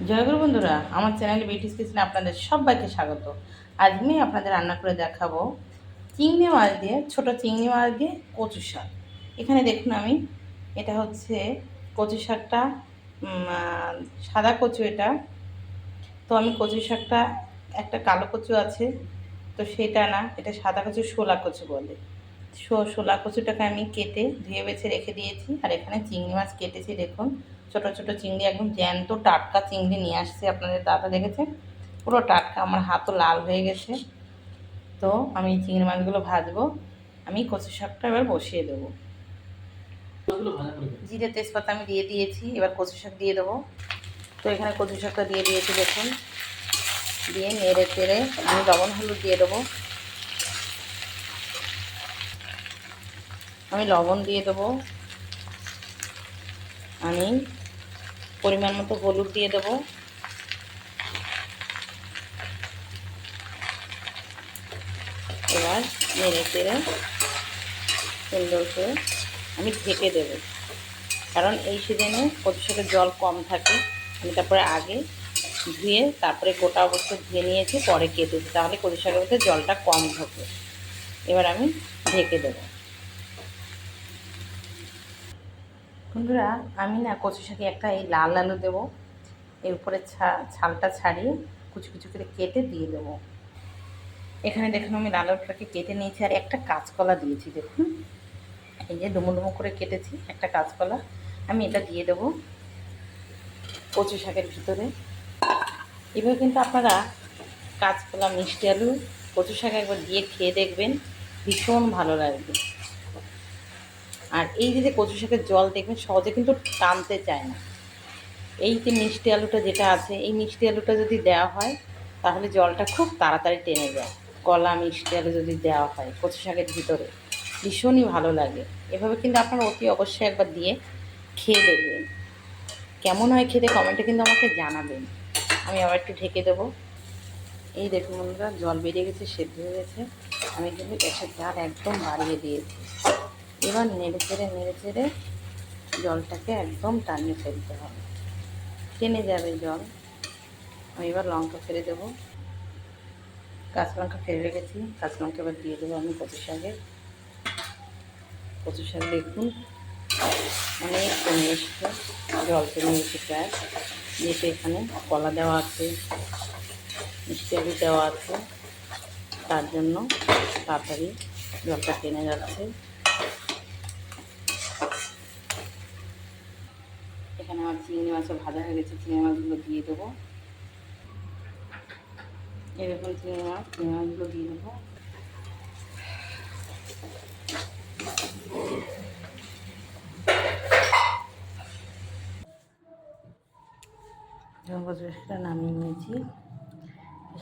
জয়গুরু বন্ধুরা, আমার চ্যানেলে বিউটিস কিচেনে আপনাদের সবাইকে স্বাগত। আজ আমি আপনাদের রান্না করে দেখাবো চিংড়ি মাছ দিয়ে, ছোট চিংড়ি মাছ দিয়ে কচু শাক। এখানে দেখুন এটা হচ্ছে কচু শাকটা, সাদা কচু এটা। তো আমি কচু শাকটা, একটা কালো কচু আছে, তো সেটা না, এটা সাদা কচু, শোলা কচু বলে। শোলা কচুটাকে আমি কেটে ধুয়ে বেছে রেখে দিয়েছি। আর এখানে চিংড়ি মাছ কেটেছি, দেখুন ছোট ছোট চিংড়ি, একদম জ্যান্ত টাটকা চিংড়ি নিয়ে আসছে আপনাদের দাদা, দেখেছেন পুরো টাটকা, আমার হাতও লাল হয়ে গেছে। তো আমি চিংড়ি মাছগুলো ভাজবো, আমি কচু শাকটা এবার বসিয়ে দেবো। জিরে তেজপাতা আমি দিয়ে দিয়েছি, এবার কচু শাক দিয়ে দেবো। তো এখানে কচু শাকটা দিয়ে দিয়েছি, দেখুন, দিয়ে নেড়ে চেড়ে আমি লবণ হলুদ দিয়ে দেবো। আমি লবণ দিয়ে দেবো, আমি পরিমাণ মতো হলুদ দিয়ে দেবো। এবার নেড়ে চেড়ে সুন্দর করে আমি ঢেকে দেবো, কারণ এই সিজনে কচু শাকের জল কম থাকে। আমি তারপরে আগে ধুয়ে তারপরে গোটা অবস্থা ধুয়ে নিয়েছি, পরে কেটেছি, তাহলে কচু শাকের মধ্যে জলটা কম থাকে। এবার আমি ঢেকে দেবো। বন্ধুরা, আমি না কচু শাকে একটা এই লাল আলু দেবো, এর উপরে ছালটা ছাড়িয়ে কুচি কুচি করে কেটে দিয়ে দেবো। এখানে দেখুন আমি লাল আলুটাকে কেটে নিয়েছি, আর একটা কাঁচকলা দিয়েছি, দেখুন এই যে ডুমো ডুমো করে কেটেছি একটা কাঁচকলা, আমি এটা দিয়ে দেবো কচু শাকের ভিতরে। এভাবে কিন্তু আপনারা কাঁচকলা, মিষ্টি আলু, কচু শাক একবার দিয়ে খেয়ে দেখবেন, ভীষণ ভালো লাগবে। আর এই যে কচু শাকের জল দেখবেন সহজে কিন্তু টানতে চায় না। এই যে মিষ্টি আলুটা যেটা আছে, এই মিষ্টি আলুটা যদি দেওয়া হয় তাহলে জলটা খুব তাড়াতাড়ি টেনে যায়। কলা, মিষ্টি আলু যদি দেওয়া হয় কচু শাকের ভিতরে, ভীষণই ভালো লাগে। এভাবে কিন্তু আপনারা অতি অবশ্যই একবার দিয়ে খেয়ে দেখবেন, কেমন হয় খেতে কমেন্টে কিন্তু আমাকে জানাবেন। আমি আবার একটু ঢেকে দেবো। এই দেখুন বন্ধুরা, জল বেরিয়ে গেছে, সেদ্ধ হয়ে গেছে। আমি কিন্তু গ্যাসের জাল একদম বাড়িয়ে দিয়েছি। এবার নেড়ে চেড়ে জলটাকে একদম টানিয়ে ফেলতে হবে, টেনে যাবে জল। আমি এবার লঙ্কা ফেলে দেবো, কাঁচা লঙ্কা ফেলে রেখেছি, কাঁচা লঙ্কা এবার দিয়ে দেবো আমি কচু শাকে। কচু শাক দেখুন অনেক কমে এসছে, জল টেনে গেছে প্রায়, যেহেতু এখানে কলা দেওয়া আছে, মিষ্টি আলু দেওয়া আছে, তার জন্য তাড়াতাড়ি জলটা টেনে যাচ্ছে। এখানে আমার চিংড়ি মাছও ভাজা হয়ে গেছে, চিংড়ি মাছগুলো দিয়ে দেবো। এই দেখুন চিংড়ি মাছগুলো দিয়ে দেবো। যখন কচু শাকটা নামিয়ে নিয়েছি,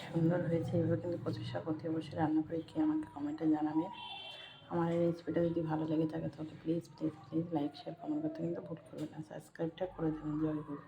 সুন্দর হয়েছে। এভাবে কিন্তু কচু শাক অতি অবশ্যই রান্না করে খেয়ে আমাকে কমেন্টে জানাবে। আমার এই রেসিপিটা যদি ভালো লেগে থাকে তাহলে please please please like, share, comment করতে কিন্তু ভুল করবেন না। সাবস্ক্রাইবটা করে দেবেন। জয় গুরু।